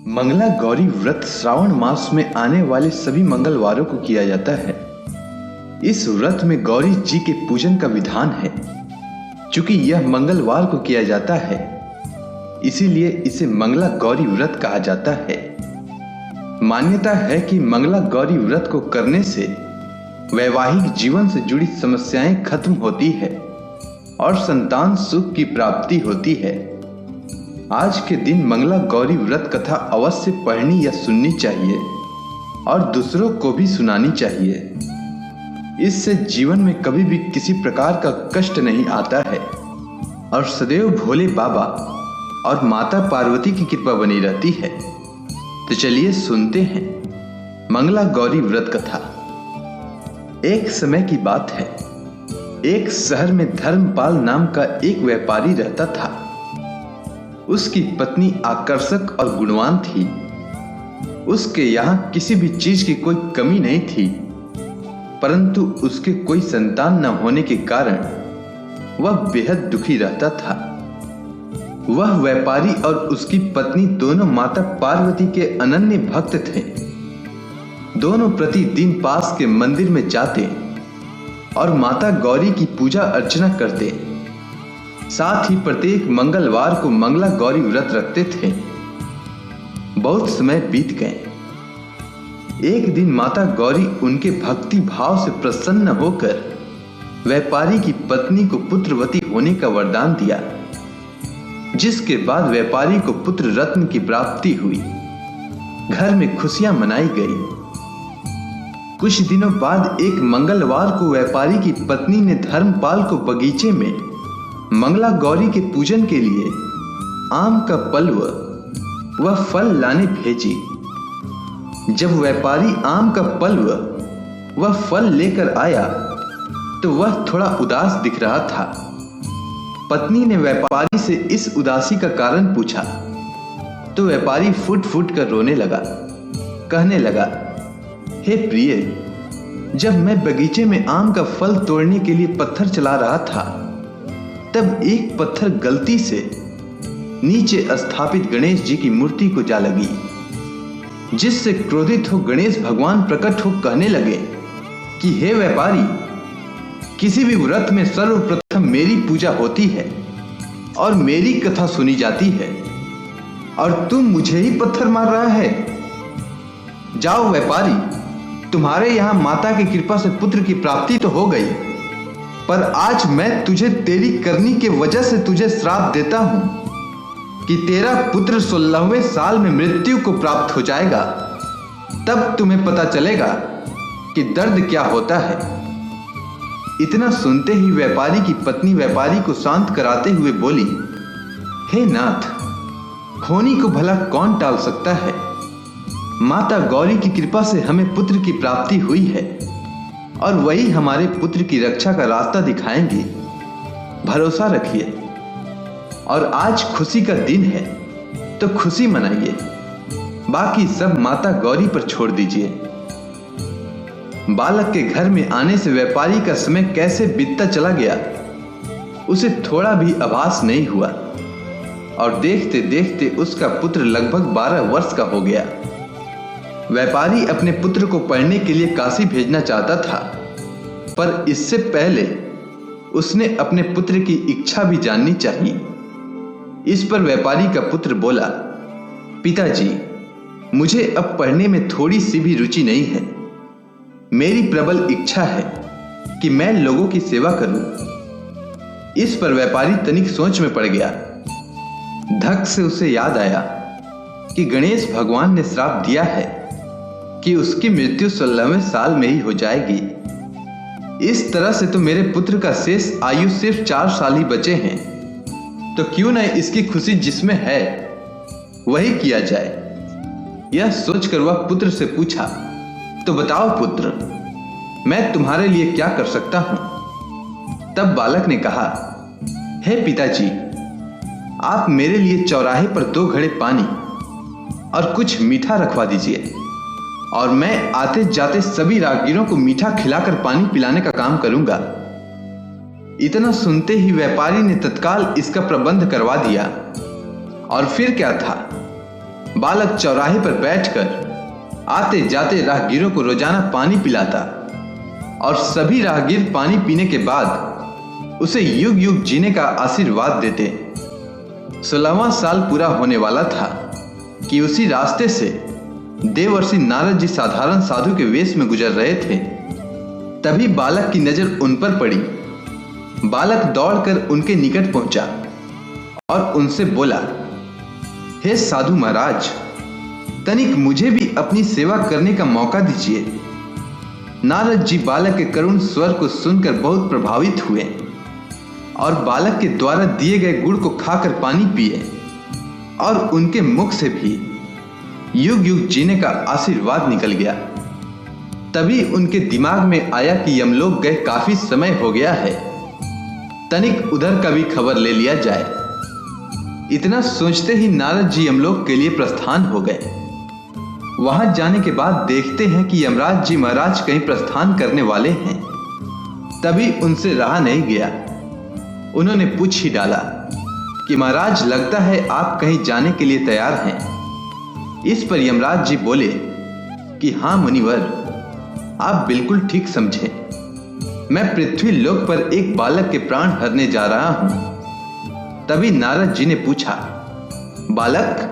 मंगला गौरी व्रत श्रावण मास में आने वाले सभी मंगलवारों को किया जाता है। इस व्रत में गौरी जी के पूजन का विधान है। चूंकि यह मंगलवार को किया जाता है, इसीलिए इसे मंगला गौरी व्रत कहा जाता है। मान्यता है कि मंगला गौरी व्रत को करने से वैवाहिक जीवन से जुड़ी समस्याएं खत्म होती है और संतान सुख की प्राप्ति होती है। आज के दिन मंगला गौरी व्रत कथा अवश्य पढ़नी या सुननी चाहिए और दूसरों को भी सुनानी चाहिए। इससे जीवन में कभी भी किसी प्रकार का कष्ट नहीं आता है और सदैव भोले बाबा और माता पार्वती की कृपा बनी रहती है। तो चलिए सुनते हैं मंगला गौरी व्रत कथा। एक समय की बात है, एक शहर में धर्मपाल नाम का एक व्यापारी रहता था। उसकी पत्नी आकर्षक और गुणवान थी। उसके यहाँ किसी भी चीज की कोई कमी नहीं थी, परंतु उसके कोई संतान न होने के कारण वह बेहद दुखी रहता था। वह व्यापारी और उसकी पत्नी दोनों माता पार्वती के अनन्य भक्त थे। दोनों प्रतिदिन पास के मंदिर में जाते और माता गौरी की पूजा अर्चना करते। साथ ही प्रत्येक मंगलवार को मंगला गौरी व्रत रखते थे। बहुत समय बीत गए। एक दिन माता गौरी उनके भक्ति भाव से प्रसन्न होकर व्यापारी की पत्नी को पुत्रवती होने का वरदान दिया, जिसके बाद व्यापारी को पुत्र रत्न की प्राप्ति हुई। घर में खुशियां मनाई गई। कुछ दिनों बाद एक मंगलवार को व्यापारी की पत्नी ने धर्मपाल को बगीचे में मंगला गौरी के पूजन के लिए आम का पल्व व फल लाने भेजी। जब व्यापारी आम का पल्व व फल लेकर आया तो वह थोड़ा उदास दिख रहा था। पत्नी ने व्यापारी से इस उदासी का कारण पूछा तो व्यापारी फुट फुट कर रोने लगा। कहने लगा, हे प्रिय, जब मैं बगीचे में आम का फल तोड़ने के लिए पत्थर चला रहा था, तब एक पत्थर गलती से नीचे स्थापित गणेश जी की मूर्ति को जा लगी, जिससे क्रोधित हो गणेश भगवान प्रकट हो कहने लगे कि हे व्यापारी, किसी भी व्रत में सर्वप्रथम मेरी पूजा होती है और मेरी कथा सुनी जाती है, और तुम मुझे ही पत्थर मार रहा है। जाओ व्यापारी, तुम्हारे यहां माता की कृपा से पुत्र की प्राप्ति तो हो गई, पर आज मैं तुझे तेरी करनी के वजह से तुझे श्राप देता हूं कि तेरा पुत्र 16वें साल में मृत्यु को प्राप्त हो जाएगा। तब तुम्हें पता चलेगा कि दर्द क्या होता है। इतना सुनते ही व्यापारी की पत्नी व्यापारी को शांत कराते हुए बोली, हे नाथ, होनी को भला कौन टाल सकता है। माता गौरी की कृपा से हमें पुत्र की प्राप्ति हुई है और वही हमारे पुत्र की रक्षा का रास्ता दिखाएंगे। भरोसा रखिए और आज खुशी का दिन है तो खुशी मनाइए, बाकी सब माता गौरी पर छोड़ दीजिए। बालक के घर में आने से व्यापारी का समय कैसे बीतता चला गया, उसे थोड़ा भी आभास नहीं हुआ और देखते देखते उसका पुत्र लगभग 12 वर्ष का हो गया। व्यापारी अपने पुत्र को पढ़ने के लिए काशी भेजना चाहता था, पर इससे पहले उसने अपने पुत्र की इच्छा भी जाननी चाहिए। इस पर व्यापारी का पुत्र बोला, पिताजी, मुझे अब पढ़ने में थोड़ी सी भी रुचि नहीं है। मेरी प्रबल इच्छा है कि मैं लोगों की सेवा करूं। इस पर व्यापारी तनिक सोच में पड़ गया। धक से उसे याद आया कि गणेश भगवान ने श्राप दिया है कि उसकी मृत्यु 16वें साल में ही हो जाएगी। इस तरह से तो मेरे पुत्र का शेष आयु सिर्फ 4 साल ही बचे हैं, तो क्यों न इसकी खुशी जिसमें है वही किया जाए। यह सोचकर वह पुत्र से पूछा, तो बताओ पुत्र, मैं तुम्हारे लिए क्या कर सकता हूं। तब बालक ने कहा, हे पिताजी, आप मेरे लिए चौराहे पर 2 घड़े पानी और कुछ मीठा रखवा दीजिए और मैं आते जाते सभी राहगीरों को मीठा खिलाकर पानी पिलाने का काम करूंगा। इतना सुनते ही व्यापारी ने तत्काल इसका प्रबंध करवा दिया। और फिर क्या था, बालक चौराहे पर बैठकर आते जाते राहगीरों को रोजाना पानी पिलाता और सभी राहगीर पानी पीने के बाद उसे युग युग जीने का आशीर्वाद देते। 16वां साल पूरा होने वाला था कि उसी रास्ते से देवर्षि नारद जी साधारण साधु के वेश में गुजर रहे थे। तभी बालक की नजर उन पर पड़ी। बालक दौड़कर उनके निकट पहुंचा और उनसे बोला, हे साधु महाराज, तनिक मुझे भी अपनी सेवा करने का मौका दीजिए। नारद जी बालक के करुण स्वर को सुनकर बहुत प्रभावित हुए और बालक के द्वारा दिए गए गुड़ को खाकर पानी पिए और उनके मुख से भी युग युग जीने का आशीर्वाद निकल गया। तभी उनके दिमाग में आया कि यमलोक गए काफी समय हो गया है, तनिक उधर का भी खबर ले लिया जाए। इतना सोचते ही नारद जी यमलोक के लिए प्रस्थान हो गए। वहां जाने के बाद देखते हैं कि यमराज जी महाराज कहीं प्रस्थान करने वाले हैं। तभी उनसे रहा नहीं गया, उन्होंने पूछ ही डाला कि महाराज, लगता है आप कहीं जाने के लिए तैयार हैं। इस पर यमराज जी बोले कि हाँ मुनिवर, आप बिल्कुल ठीक समझे। मैं पृथ्वी लोक पर एक बालक के प्राण हरने जा रहा हूं। तभी नारद जी ने पूछा, बालक,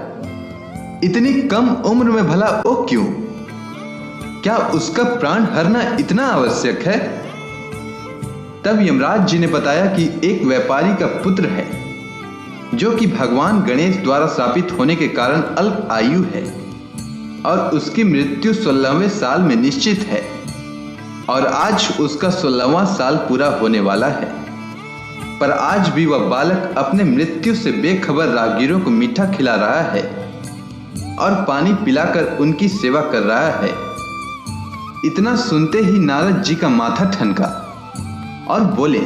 इतनी कम उम्र में भला वो क्यों? क्या उसका प्राण हरना इतना आवश्यक है? तब यमराज जी ने बताया कि एक व्यापारी का पुत्र है जो कि भगवान गणेश द्वारा शापित होने के कारण अल्प आयु है और उसकी मृत्यु 16वें साल में निश्चित है और आज उसका 16वां साल पूरा होने वाला है। पर आज भी वह बालक अपने मृत्यु से बेखबर राहगीरों को मीठा खिला रहा है और पानी पिलाकर उनकी सेवा कर रहा है। इतना सुनते ही नारद जी का माथा ठनका और बोले,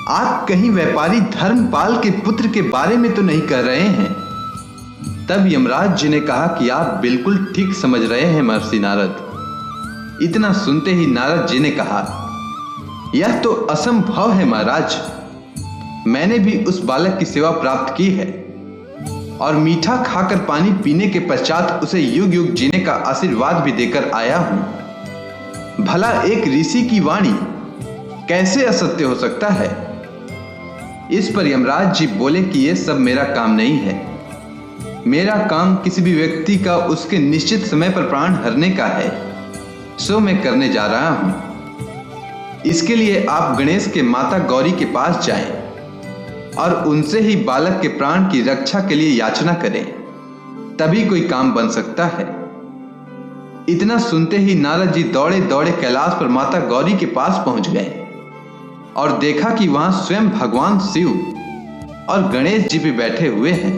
आप कहीं व्यापारी धर्मपाल के पुत्र के बारे में तो नहीं कह रहे हैं? तब यमराज जी ने कहा कि आप बिल्कुल ठीक समझ रहे हैं महर्षि नारद। इतना सुनते ही नारद जी ने कहा, यह तो असंभव है महाराज। मैंने भी उस बालक की सेवा प्राप्त की है और मीठा खाकर पानी पीने के पश्चात उसे युग युग जीने का आशीर्वाद भी देकर आया हूं। भला एक ऋषि की वाणी कैसे असत्य हो सकता है? इस पर यमराज जी बोले कि यह सब मेरा काम नहीं है। मेरा काम किसी भी व्यक्ति का उसके निश्चित समय पर प्राण हरने का है, सो मैं करने जा रहा हूं। इसके लिए आप गणेश के माता गौरी के पास जाएं और उनसे ही बालक के प्राण की रक्षा के लिए याचना करें, तभी कोई काम बन सकता है। इतना सुनते ही नारद जी दौड़े दौड़े कैलाश पर माता गौरी के पास पहुंच गए और देखा कि वहां स्वयं भगवान शिव और गणेश जी भी बैठे हुए हैं।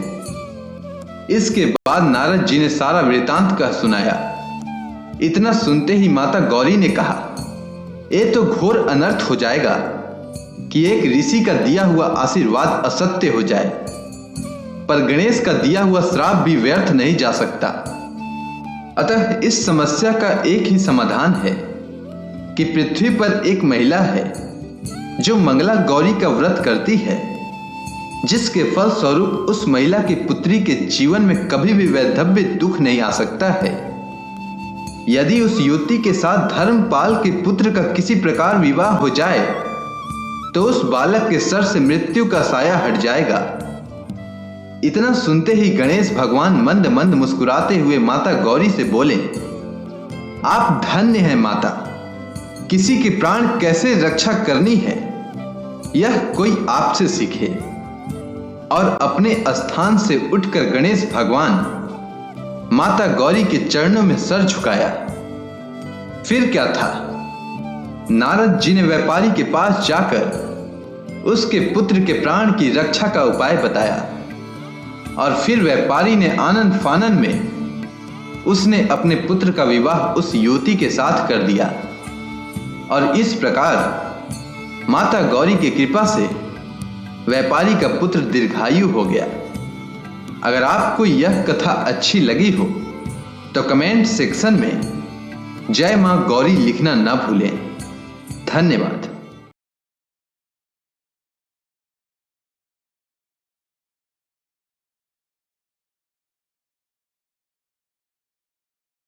इसके बाद नारद जी ने सारा वृतांत कह सुनाया। इतना सुनते ही माता गौरी ने कहा, ये तो घोर अनर्थ हो जाएगा कि एक ऋषि का दिया हुआ आशीर्वाद असत्य हो जाए, पर गणेश का दिया हुआ श्राप भी व्यर्थ नहीं जा सकता। अतः इस समस्या का एक ही समाधान है कि पृथ्वी पर एक महिला है जो मंगला गौरी का व्रत करती है, जिसके फल स्वरूप उस महिला की पुत्री के जीवन में कभी भी वैधव्य दुख नहीं आ सकता है। यदि उस युवती के साथ धर्मपाल के पुत्र का किसी प्रकार विवाह हो जाए तो उस बालक के सर से मृत्यु का साया हट जाएगा। इतना सुनते ही गणेश भगवान मंद मंद मुस्कुराते हुए माता गौरी से बोले, आप धन्य हैं माता। किसी के प्राण कैसे रक्षा करनी है यह कोई आपसे सीखे। और अपने स्थान से उठकर गणेश भगवान माता गौरी के चरणों में सर झुकाया। फिर क्या था, नारद जी ने व्यापारी के पास जाकर उसके पुत्र के प्राण की रक्षा का उपाय बताया और फिर व्यापारी ने आनंद फानन में उसने अपने पुत्र का विवाह उस युवती के साथ कर दिया और इस प्रकार माता गौरी की कृपा से व्यापारी का पुत्र दीर्घायु हो गया। अगर आपको यह कथा अच्छी लगी हो तो कमेंट सेक्शन में जय मां गौरी लिखना ना भूलें। धन्यवाद।